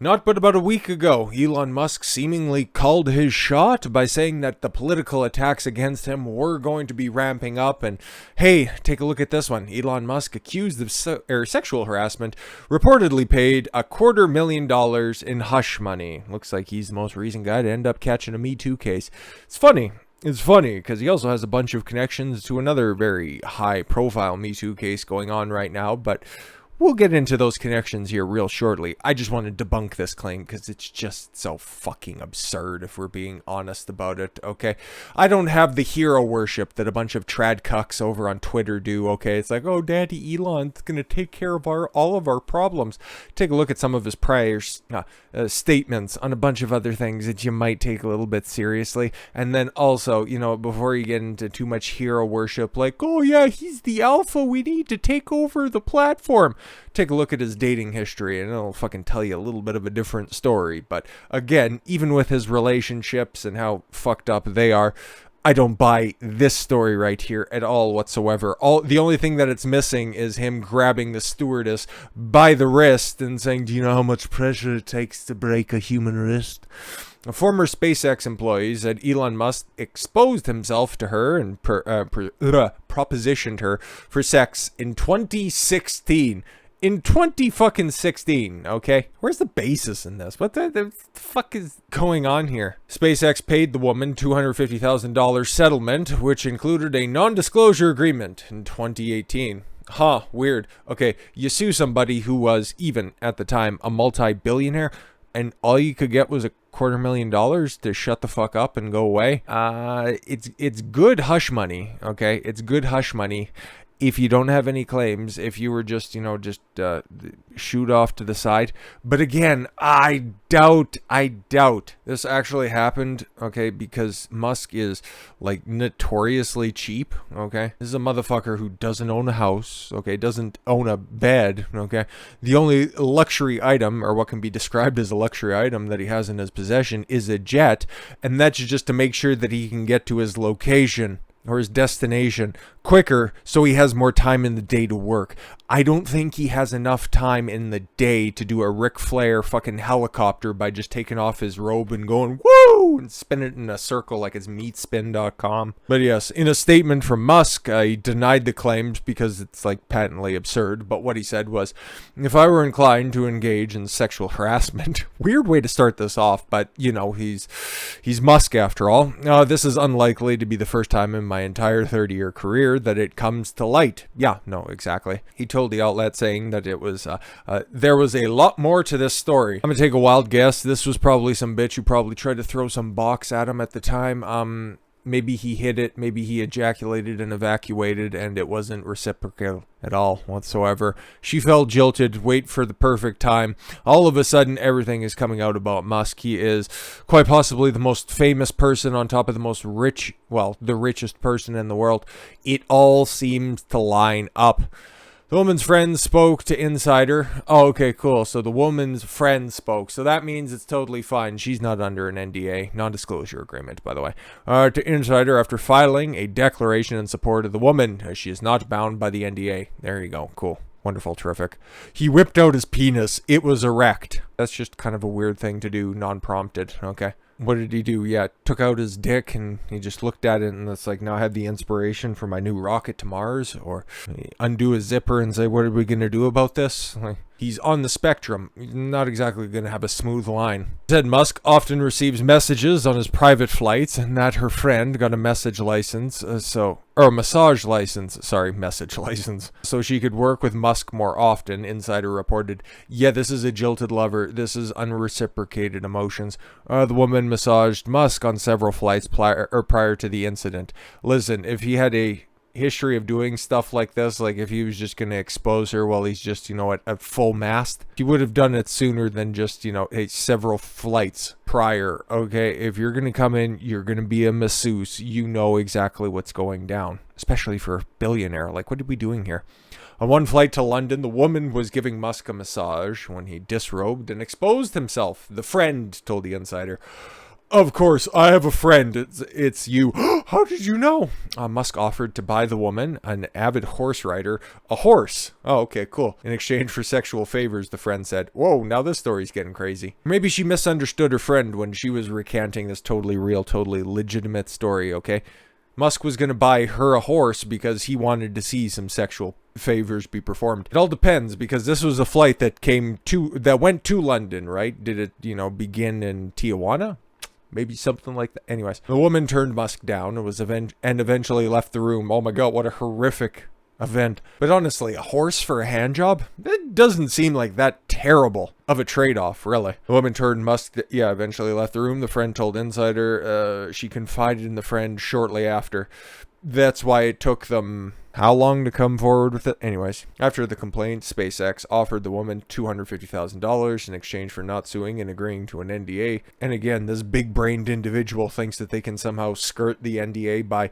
Not but about a week ago, Elon Musk seemingly called his shot by saying that the political attacks against him were going to be ramping up. And hey, take a look at this one. Elon Musk, accused of sexual harassment, reportedly paid $250,000 in hush money. Looks like he's the most recent guy to end up catching a Me Too case. It's funny because he also has a bunch of connections to another very high-profile Me Too case going on right now, but we'll get into those connections here real shortly. I just want to debunk this claim because it's just so fucking absurd if we're being honest about it, okay? I don't have the hero worship that a bunch of trad cucks over on Twitter do, okay? It's like, oh, Daddy Elon's going to take care of all of our problems. Take a look at some of his prior statements on a bunch of other things that you might take a little bit seriously. And then also, before you get into too much hero worship, like, oh yeah, he's the alpha, we need to take over the platform. Take a look at his dating history and it'll fucking tell you a little bit of a different story. But again, even with his relationships and how fucked up they are, I don't buy this story right here at all whatsoever. The only thing that it's missing is him grabbing the stewardess by the wrist and saying, do you know how much pressure it takes to break a human wrist? A former SpaceX employee said Elon Musk exposed himself to her and propositioned her for sex in 2016. In 2016, okay? Where's the basis in this? What the fuck is going on here? SpaceX paid the woman $250,000 settlement, which included a non-disclosure agreement in 2018. Huh, weird. Okay, you sue somebody who was, even at the time, a multi-billionaire, and all you could get was $250,000 to shut the fuck up and go away. It's good hush money, okay? It's good hush money. If you don't have any claims, if you were just shoot off to the side. But again, I doubt this actually happened, okay, because Musk is, like, notoriously cheap, okay? This is a motherfucker who doesn't own a house, okay, doesn't own a bed, okay? The only luxury item, or what can be described as a luxury item that he has in his possession is a jet, and that's just to make sure that he can get to his location or his destination quicker so he has more time in the day to work. I don't think he has enough time in the day to do a Ric Flair fucking helicopter by just taking off his robe and going woo and spin it in a circle like it's meatspin.com. But yes, in a statement from Musk, he denied the claims because it's like patently absurd. But what he said was, if I were inclined to engage in sexual harassment, weird way to start this off, but he's Musk after all. This is unlikely to be the first time in my entire 30-year career that it comes to light. Yeah, no, exactly. He told the outlet saying that it was, there was a lot more to this story. I'm gonna take a wild guess. This was probably some bitch who probably tried to throw some box at him at the time. Maybe he hit it, maybe he ejaculated and evacuated, and it wasn't reciprocal at all whatsoever. She felt jilted, wait for the perfect time. All of a sudden, everything is coming out about Musk. He is quite possibly the most famous person on top of the most rich, well, the richest person in the world. It all seems to line up. The woman's friend spoke to Insider. Oh, okay, cool. So the woman's friend spoke. So that means it's totally fine. She's not under an NDA, non-disclosure agreement, by the way. To Insider after filing a declaration in support of the woman. She is not bound by the NDA. There you go. Cool. Wonderful. Terrific. He whipped out his penis. It was erect. That's just kind of a weird thing to do, non-prompted. Okay. What did he do? Yeah, took out his dick and he just looked at it and it's like, now I have the inspiration for my new rocket to Mars. Or undo his zipper and say, what are we going to do about this? Like, he's on the spectrum. He's not exactly going to have a smooth line. Said Musk often receives messages on his private flights and that her friend got a message license, message license, so she could work with Musk more often. Insider reported, yeah, this is a jilted lover. This is unreciprocated emotions. The woman massaged Musk on several flights prior to the incident. Listen, if he had a history of doing stuff like this, like if he was just going to expose her while he's just, at full mast, he would have done it sooner than just, several flights prior. Okay, if you're going to come in, you're going to be a masseuse, you know exactly what's going down, especially for a billionaire. Like, what are we doing here? On one flight to London, the woman was giving Musk a massage when he disrobed and exposed himself. The friend told the Insider, Of course, I have a friend. It's you. How did you know? Musk offered to buy the woman, an avid horse rider, a horse. Oh, okay, cool. In exchange for sexual favors, the friend said. Whoa, now this story's getting crazy. Maybe she misunderstood her friend when she was recanting this totally real, totally legitimate story, okay? Musk was going to buy her a horse because he wanted to see some sexual favors be performed. It all depends, because this was a flight that went to London, right? Did it, begin in Tijuana? Maybe something like that. Anyways, the woman turned Musk down and eventually left the room. Oh my god, what a horrific event. But honestly, a horse for a hand job? It doesn't seem like that terrible of a trade-off, really. The woman turned Musk, eventually left the room. The friend told Insider she confided in the friend shortly after. That's why it took them how long to come forward with it? Anyways, after the complaint, SpaceX offered the woman $250,000 in exchange for not suing and agreeing to an NDA. And again, this big-brained individual thinks that they can somehow skirt the NDA by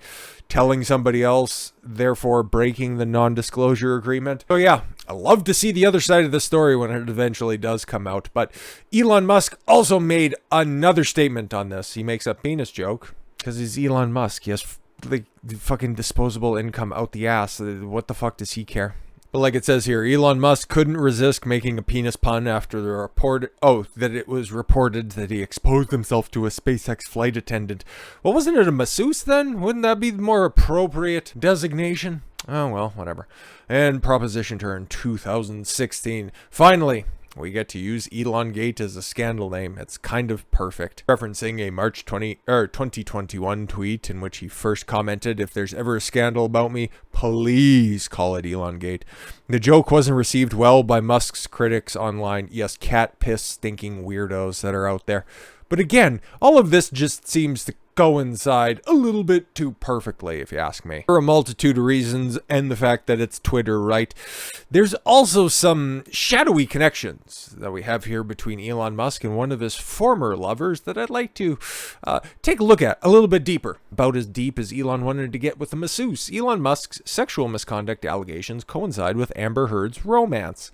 telling somebody else, therefore breaking the non-disclosure agreement. So yeah, I love to see the other side of the story when it eventually does come out. But Elon Musk also made another statement on this. He makes a penis joke because he's Elon Musk. He has like fucking disposable income out the ass. What the fuck does he care? But like it says here, Elon Musk couldn't resist making a penis pun after the report. That it was reported that he exposed himself to a SpaceX flight attendant. Well, wasn't it a masseuse then? Wouldn't that be the more appropriate designation? Oh well, whatever. And Proposition Turd 2016. Finally, we get to use Elongate as a scandal name. It's kind of perfect. Referencing a March 2021 tweet in which he first commented, if there's ever a scandal about me, please call it Elongate. The joke wasn't received well by Musk's critics online. Yes, cat piss stinking weirdos that are out there. But again, all of this just seems to coincide a little bit too perfectly, if you ask me. For a multitude of reasons, and the fact that it's Twitter, right? There's also some shadowy connections that we have here between Elon Musk and one of his former lovers that I'd like to take a look at a little bit deeper. About as deep as Elon wanted to get with the masseuse. Elon Musk's sexual misconduct allegations coincide with Amber Heard's romance.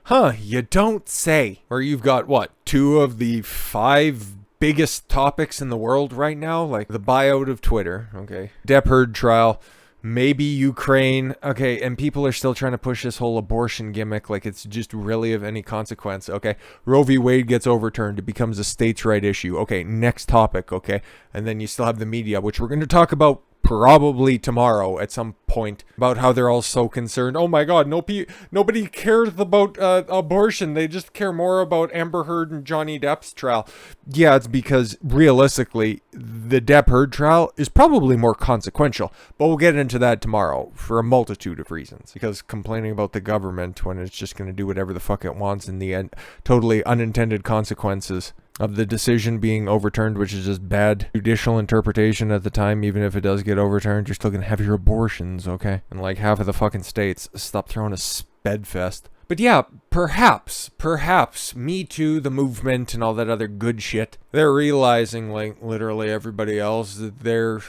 Huh, you don't say. Where you've got, what, 2 of the 5 biggest topics in the world right now, like the buyout of Twitter, okay, Depp Heard trial, maybe Ukraine, okay, and people are still trying to push this whole abortion gimmick like it's just really of any consequence, okay, Roe v. Wade gets overturned, it becomes a states' right issue, okay, next topic, okay, and then you still have the media, which we're going to talk about probably tomorrow at some point, about how they're all so concerned. Oh my god, nobody cares about abortion. They just care more about Amber Heard and Johnny Depp's trial. Yeah, it's because realistically, the Depp Heard trial is probably more consequential. But we'll get into that tomorrow for a multitude of reasons. Because complaining about the government when it's just going to do whatever the fuck it wants in the end, totally unintended consequences of the decision being overturned, which is just bad judicial interpretation at the time. Even if it does get overturned, you're still gonna have your abortions, okay? And like half of the fucking states, stop throwing a spedfest. But yeah, perhaps, Me Too, the movement, and all that other good shit, they're realizing, like literally everybody else, that their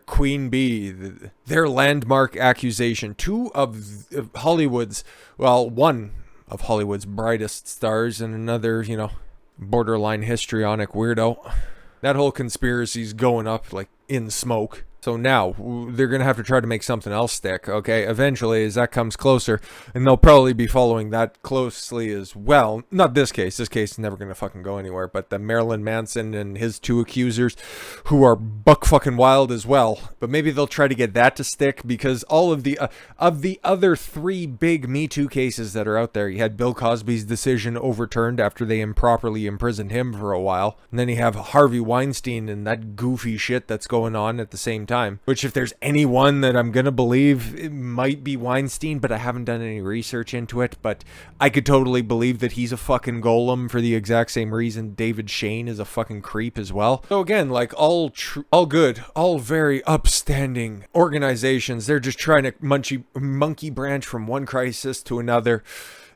queen bee, their landmark accusation, 2 of Hollywood's, well, one of Hollywood's brightest stars and another, borderline histrionic weirdo. That whole conspiracy's going up like in smoke. So now they're going to have to try to make something else stick, okay? Eventually, as that comes closer, and they'll probably be following that closely as well. Not this case. This case is never going to fucking go anywhere. But the Marilyn Manson and his 2 accusers, who are buck fucking wild as well. But maybe they'll try to get that to stick, because all of the other 3 big Me Too cases that are out there, you had Bill Cosby's decision overturned after they improperly imprisoned him for a while. And then you have Harvey Weinstein and that goofy shit that's going on at the same time. Which, if there's anyone that I'm gonna believe, it might be Weinstein, but I haven't done any research into it. But I could totally believe that he's a fucking golem for the exact same reason David Shane is a fucking creep as well. So again, like all good, all very upstanding organizations, they're just trying to monkey branch from one crisis to another.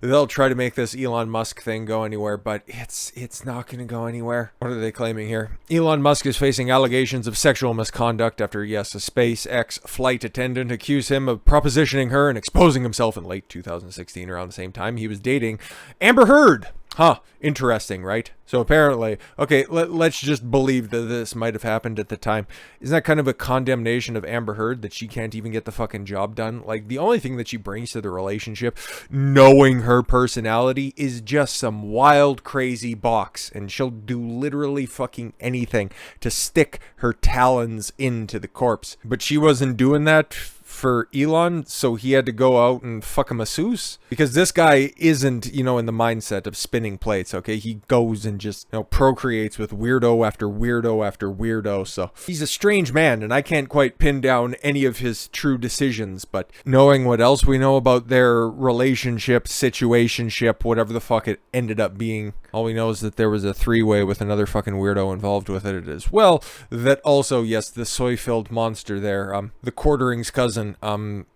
They'll try to make this Elon Musk thing go anywhere, but it's not going to go anywhere. What are they claiming here? Elon Musk is facing allegations of sexual misconduct after, yes, a SpaceX flight attendant accused him of propositioning her and exposing himself in late 2016, around the same time he was dating Amber Heard. Huh, interesting, right? So apparently, okay, let's just believe that this might have happened at the time. Isn't that kind of a condemnation of Amber Heard that she can't even get the fucking job done? Like, the only thing that she brings to the relationship, knowing her personality, is just some wild, crazy box. And she'll do literally fucking anything to stick her talons into the corpse. But she wasn't doing that for Elon, so he had to go out and fuck a masseuse, because this guy isn't, in the mindset of spinning plates. Okay, he goes and just procreates with weirdo after weirdo after weirdo. So he's a strange man, and I can't quite pin down any of his true decisions. But knowing what else we know about their relationship, situationship, whatever the fuck it ended up being, all we know is that there was a three-way with another fucking weirdo involved with it as well. That also, yes, the soy-filled monster there, the Quartering's cousin,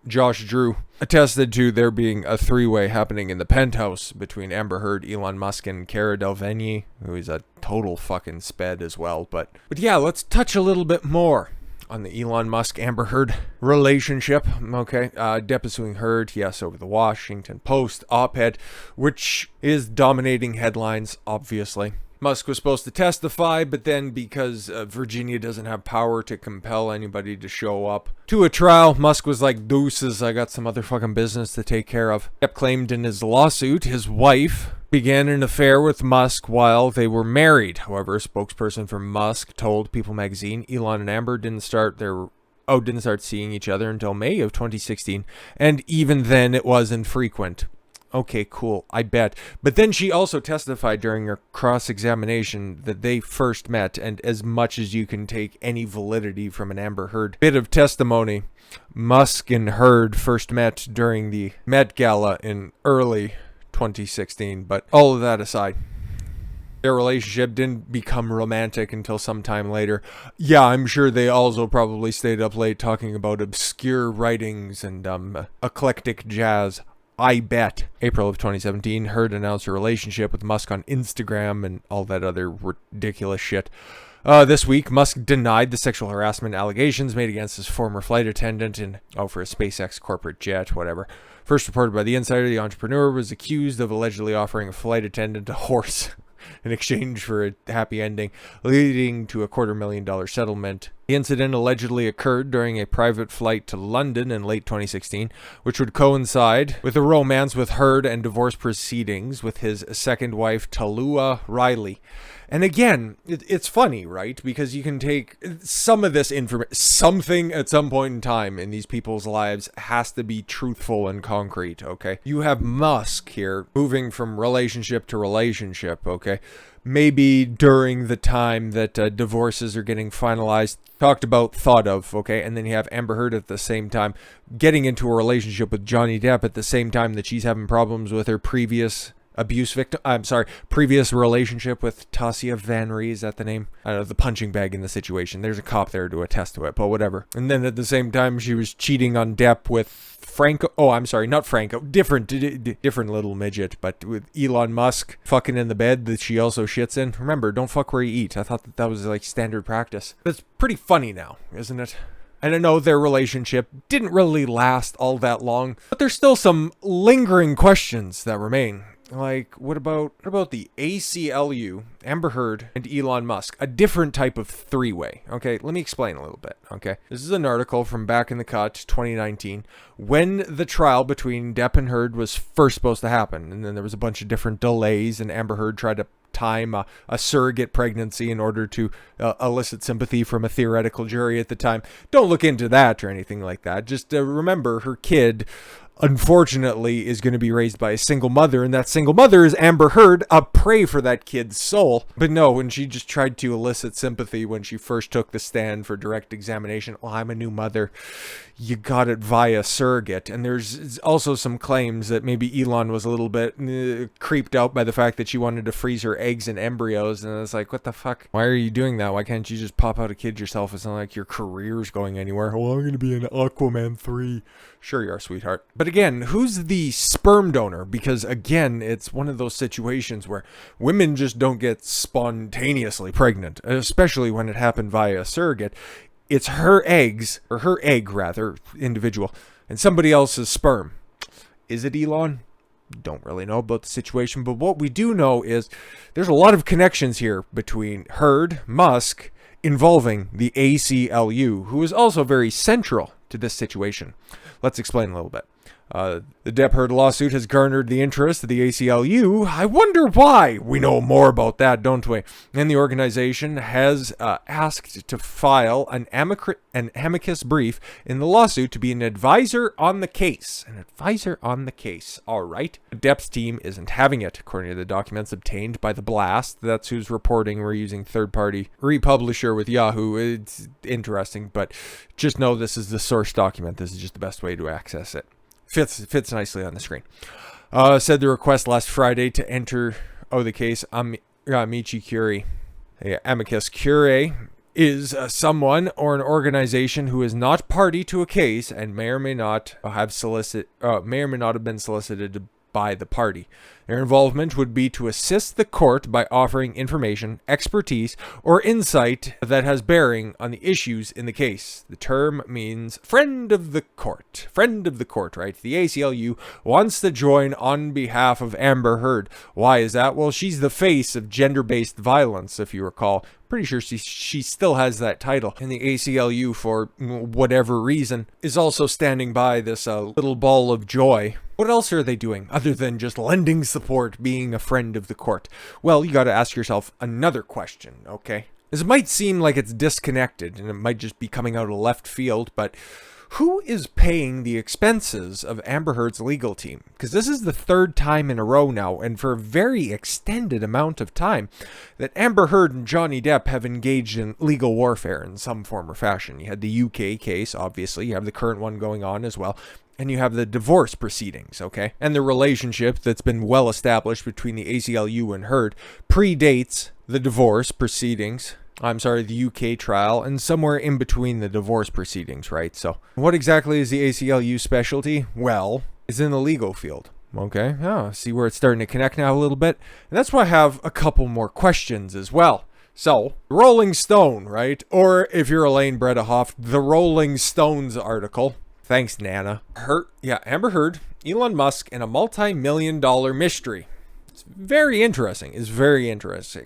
Josh Drew, attested to there being a three-way happening in the penthouse between Amber Heard, Elon Musk, and Cara Delvegni, who is a total fucking sped as well. But yeah, let's touch a little bit more on the Elon Musk Amber Heard relationship. Okay, Depp is suing Heard, yes, over the Washington Post op-ed, which is dominating headlines, obviously. Musk was supposed to testify, but then because Virginia doesn't have power to compel anybody to show up to a trial, Musk was like, deuces, I got some other fucking business to take care of. Depp claimed in his lawsuit his wife began an affair with Musk while they were married. However, a spokesperson for Musk told People magazine Elon and Amber didn't start seeing each other until May of 2016, and even then it was infrequent. Okay, cool, I bet. But then she also testified during her cross-examination that they first met, and as much as you can take any validity from an Amber Heard bit of testimony, Musk and Heard first met during the Met Gala in early 2016. But all of that aside, their relationship didn't become romantic until some time later. Yeah, I'm sure they also probably stayed up late talking about obscure writings and eclectic jazz. I bet. April of 2017, Heard announced her relationship with Musk on Instagram and all that other ridiculous shit. This week, Musk denied the sexual harassment allegations made against his former flight attendant for a SpaceX corporate jet, whatever. First reported by The Insider, the entrepreneur was accused of allegedly offering a flight attendant a horse in exchange for a happy ending, leading to a $250,000 settlement. The incident allegedly occurred during a private flight to London in late 2016, which would coincide with a romance with Heard and divorce proceedings with his second wife, Tallulah Riley. And again, it's funny, right? Because you can take some of this information, something at some point in time in these people's lives has to be truthful and concrete, okay? You have Musk here moving from relationship to relationship, okay? Maybe during the time that divorces are getting finalized, talked about, thought of, okay? And then you have Amber Heard at the same time getting into a relationship with Johnny Depp at the same time that she's having problems with her previous previous relationship with Tasia Van Ree. Is that the name? I don't know, the punching bag in the situation. There's a cop there to attest to it, but whatever. And then at the same time, she was cheating on Depp with Franco. Oh, I'm sorry, not Franco. Different little midget, but with Elon Musk fucking in the bed that she also shits in. Remember, don't fuck where you eat. I thought that was like standard practice. That's pretty funny now, isn't it? And I know their relationship didn't really last all that long, but there's still some lingering questions that remain. Like, what about the ACLU, Amber Heard, and Elon Musk? A different type of three-way, okay? Let me explain a little bit, okay? This is an article from Back in the Cut, 2019, when the trial between Depp and Heard was first supposed to happen. And then there was a bunch of different delays, and Amber Heard tried to time a surrogate pregnancy in order to elicit sympathy from a theoretical jury at the time. Don't look into that or anything like that. Just remember, her kid, unfortunately, is going to be raised by a single mother, and that single mother is Amber Heard, a prey for that kid's soul. But no, when she just tried to elicit sympathy when she first took the stand for direct examination, well, I'm a new mother, you got it via surrogate. And there's also some claims that maybe Elon was a little bit creeped out by the fact that she wanted to freeze her eggs and embryos, and it's like, what the fuck? Why are you doing that? Why can't you just pop out a kid yourself? It's not like your career's going anywhere. Well, I'm going to be in Aquaman 3. Sure you are, sweetheart. But again, who's the sperm donor? Because again, it's one of those situations where women just don't get spontaneously pregnant, especially when it happened via a surrogate. It's her eggs, or her egg rather, individual, and somebody else's sperm. Is it Elon? don't really know about the situation, but what we do know is there's a lot of connections here between Turd, Musk, involving the ACLU, who is also very central to this situation. Let's explain a little bit. The Depp Heard lawsuit has garnered the interest of the ACLU. I wonder why. We know more about that, don't we? And the organization has asked to file an amicus brief in the lawsuit to be an advisor on the case. An advisor on the case. All right. Depp's team isn't having it, according to the documents obtained by The Blast. That's who's reporting. We're using third-party republisher with Yahoo. It's interesting, but just know this is the source document. This is just the best way to access it. Fits nicely on the screen. Said the request last Friday to enter the case amici curiae. Amicus curiae is someone or an organization who is not party to a case and may or may not have been solicited by the party. Their involvement would be to assist the court by offering information, expertise, or insight that has bearing on the issues in the case. The term means friend of the court. Friend of the court, right? The ACLU wants to join on behalf of Amber Heard. Why is that? Well, she's the face of gender-based violence, if you recall. Pretty sure she still has that title. And the ACLU, for whatever reason, is also standing by this little ball of joy. What else are they doing other than just lending support, being a friend of the court? Well, you got to ask yourself another question, okay? This might seem like it's disconnected and it might just be coming out of left field, but who is paying the expenses of Amber Heard's legal team? Because this is the third time in a row now, and for a very extended amount of time, that Amber Heard and Johnny Depp have engaged in legal warfare in some form or fashion. You had the UK case, obviously. You have the current one going on as well. And you have the divorce proceedings, okay? And the relationship that's been well established between the ACLU and Heard predates the divorce proceedings. The UK trial, and somewhere in between the divorce proceedings, right? So, what exactly is the ACLU specialty? Well, it's in the legal field. Okay, see where it's starting to connect now a little bit? And that's why I have a couple more questions as well. So, Rolling Stone, right? Or if you're Elaine Bredehoff, the Rolling Stones article. Thanks, Nana. Amber Heard, Elon Musk, and a multi-million-dollar mystery. It's very interesting.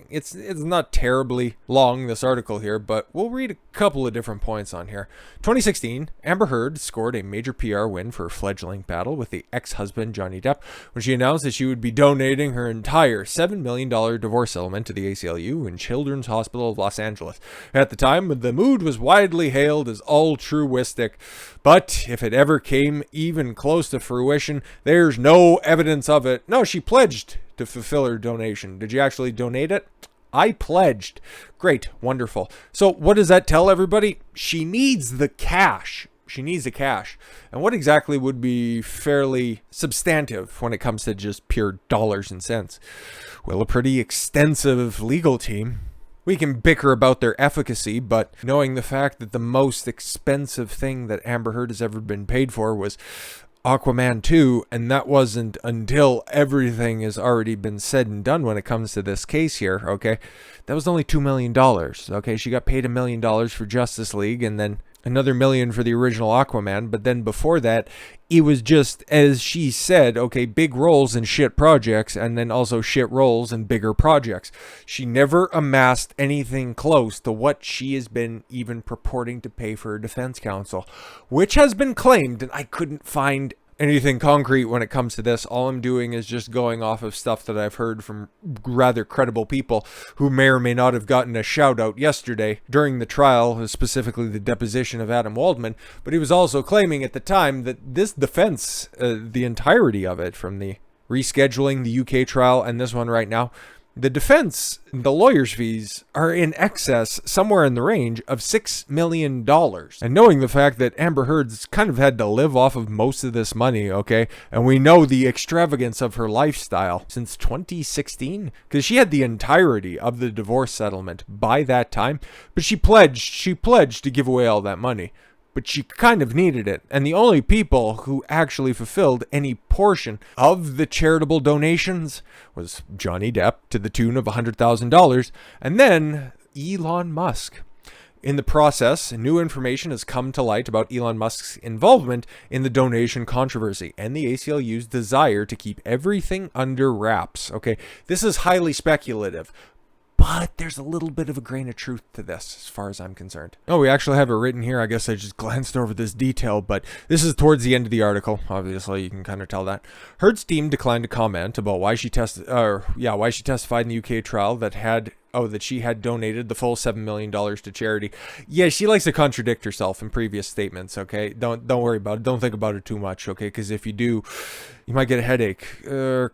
It's not terribly long, this article here, but we'll read a couple of different points on here. 2016, Amber Heard scored a major PR win for her fledgling battle with the ex-husband Johnny Depp when she announced that she would be donating her entire $7 million divorce settlement to the ACLU and Children's Hospital of Los Angeles. At the time, the mood was widely hailed as altruistic, but if it ever came even close to fruition, there's no evidence of it. No, she pledged to fulfill her donation. Did you actually donate it? I pledged. Great. Wonderful. So what does that tell everybody? She needs the cash. And what exactly would be fairly substantive when it comes to just pure dollars and cents? Well, a pretty extensive legal team. We can bicker about their efficacy, but knowing the fact that the most expensive thing that Amber Heard has ever been paid for was Aquaman 2, and that wasn't until everything has already been said and done when it comes to this case here, okay? That was only $2 million, okay? She got paid $1 million for Justice League, and then another $1 million for the original Aquaman, but then before that, it was just, as she said, okay, big roles in shit projects, and then also shit roles in bigger projects. She never amassed anything close to what she has been even purporting to pay for her defense counsel, which has been claimed, and I couldn't find anything concrete when it comes to this. All I'm doing is just going off of stuff that I've heard from rather credible people who may or may not have gotten a shout out yesterday during the trial, specifically the deposition of Adam Waldman. But he was also claiming at the time that this defense, the entirety of it, from the rescheduling, the UK trial, and this one right now, the defense, the lawyer's fees are in excess, somewhere in the range of $6 million. And knowing the fact that Amber Heard's kind of had to live off of most of this money, okay? And we know the extravagance of her lifestyle since 2016, because she had the entirety of the divorce settlement by that time, but she pledged to give away all that money. But she kind of needed it. And the only people who actually fulfilled any portion of the charitable donations was Johnny Depp to the tune of $100,000, and then Elon Musk. In the process, new information has come to light about Elon Musk's involvement in the donation controversy and the ACLU's desire to keep everything under wraps. Okay, this is highly speculative, but there's a little bit of a grain of truth to this as far as I'm concerned. Oh, we actually have it written here. I guess I just glanced over this detail, but this is towards the end of the article. Obviously, you can kind of tell that. Heard's team declined to comment about why she testified in the UK trial that she had donated the full $7 million to charity. Yeah, she likes to contradict herself in previous statements, okay? Don't worry about it. Don't think about it too much, okay? Because if you do, you might get a headache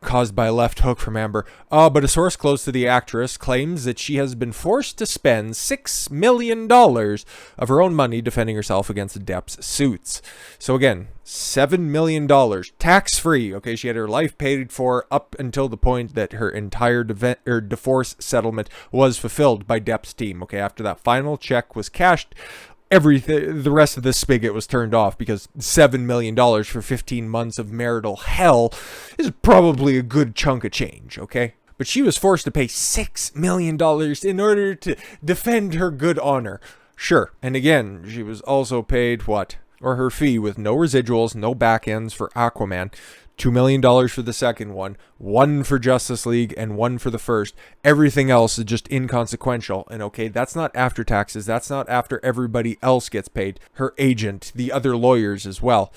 caused by a left hook from Amber. But a source close to the actress claims that she has been forced to spend $6 million of her own money defending herself against Depp's suits. So again, $7 million, tax-free, okay? She had her life paid for up until the point that her entire divorce settlement was fulfilled by Depp's team, okay? After that final check was cashed, the rest of this spigot was turned off, because $7 million for 15 months of marital hell is probably a good chunk of change, okay? But she was forced to pay $6 million in order to defend her good honor. Sure, and again, she was also paid what? Or her fee with no residuals, no back ends for Aquaman, $2 million for the second one, one for Justice League, and one for the first. Everything else is just inconsequential. And okay, that's not after taxes. That's not after everybody else gets paid. Her agent, the other lawyers as well.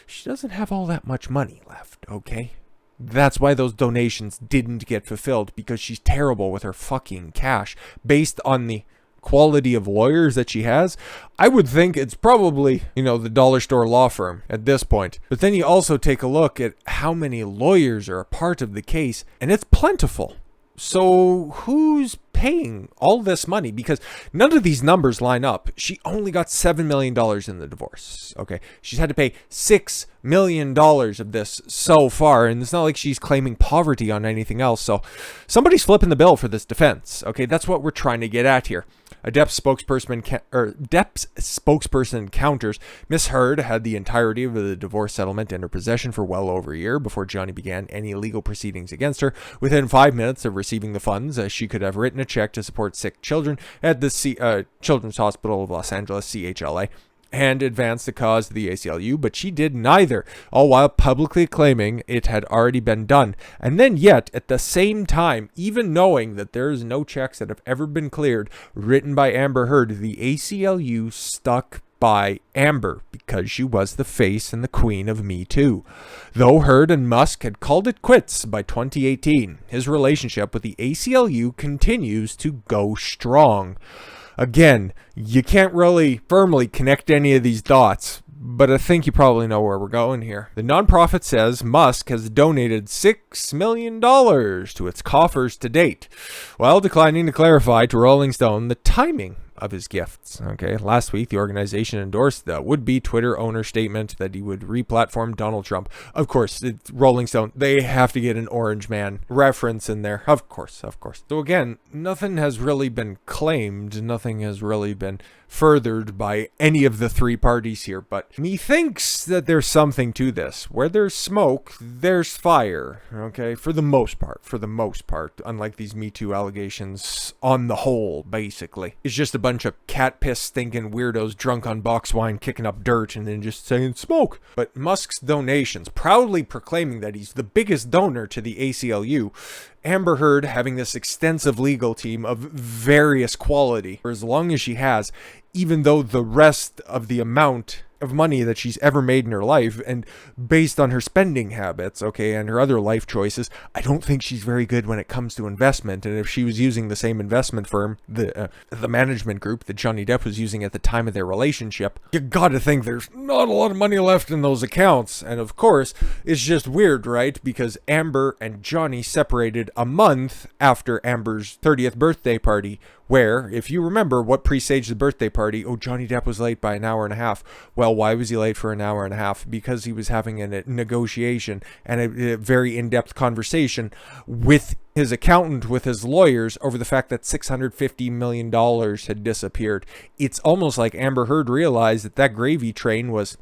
She doesn't have all that much money left, okay? That's why those donations didn't get fulfilled, because she's terrible with her fucking cash. Based on the quality of lawyers that she has, I would think it's probably, the dollar store law firm at this point. But then you also take a look at how many lawyers are a part of the case, and it's plentiful. So who's paying all this money? Because none of these numbers line up. She only got $7 million in the divorce. Okay, she's had to pay $6 million of this so far, and it's not like she's claiming poverty on anything else. So somebody's flipping the bill for this defense. Okay, that's what we're trying to get at here. A Depp's spokesperson counters, Miss Heard had the entirety of the divorce settlement in her possession for well over a year before Johnny began any legal proceedings against her. Within 5 minutes of receiving the funds, she could have written a check to support sick children at the Children's Hospital of Los Angeles, CHLA, and advance the cause of the ACLU, but she did neither, all while publicly claiming it had already been done. And then yet, at the same time, even knowing that there is no checks that have ever been cleared written by Amber Heard, the ACLU stuck by Amber because she was the face and the queen of Me Too. Though Heard and Musk had called it quits by 2018, his relationship with the ACLU continues to go strong. Again, you can't really firmly connect any of these dots, but I think you probably know where we're going here. The nonprofit says Musk has donated $6 million to its coffers to date, while declining to clarify to Rolling Stone the timing of his gifts. Okay, last week the organization endorsed the would-be Twitter owner statement that he would re-platform Donald Trump. Of course, it's Rolling Stone. They have to get an Orange Man reference in there. Of course. So again, nothing has really been claimed. Nothing has really been furthered by any of the three parties here, but methinks that there's something to this. Where there's smoke, there's fire. Okay, for the most part, unlike these Me Too allegations on the whole, basically. It's just a bunch of cat piss stinking weirdos drunk on box wine kicking up dirt and then just saying smoke. But Musk's donations, proudly proclaiming that he's the biggest donor to the ACLU, Amber Heard having this extensive legal team of various quality for as long as she has, even though the rest of the amount of money that she's ever made in her life, and based on her spending habits, okay, and her other life choices, I don't think she's very good when it comes to investment. And if she was using the same investment firm, the management group that Johnny Depp was using at the time of their relationship, you gotta think there's not a lot of money left in those accounts. And of course, it's just weird, right? Because Amber and Johnny separated a month after Amber's 30th birthday party, where, if you remember what presaged the birthday party, Johnny Depp was late by an hour and a half. Well, Well, why was he late for an hour and a half? Because he was having a negotiation and a very in-depth conversation with his accountant, with his lawyers, over the fact that $650 million had disappeared. It's almost like Amber Heard realized that that gravy train was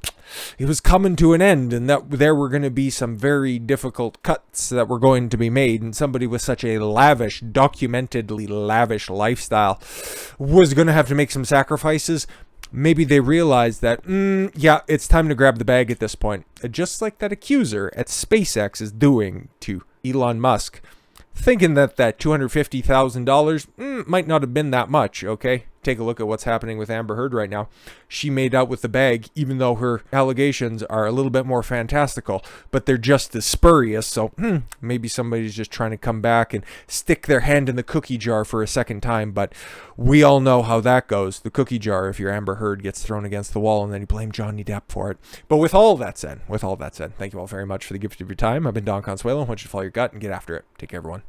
coming to an end, and that there were going to be some very difficult cuts that were going to be made, and somebody with such a lavish, documentedly lavish lifestyle was going to have to make some sacrifices. Maybe they realized that, yeah, it's time to grab the bag at this point. Just like that accuser at SpaceX is doing to Elon Musk, thinking that $250,000 might not have been that much, okay? Take a look at what's happening with Amber Heard right now. She made out with the bag, even though her allegations are a little bit more fantastical, but they're just as spurious, so maybe somebody's just trying to come back and stick their hand in the cookie jar for a second time, but we all know how that goes. The cookie jar, if your Amber Heard gets thrown against the wall and then you blame Johnny Depp for it. But with all that said, thank you all very much for the gift of your time. I've been Don Consuelo. I want you to follow your gut and get after it. Take care, everyone.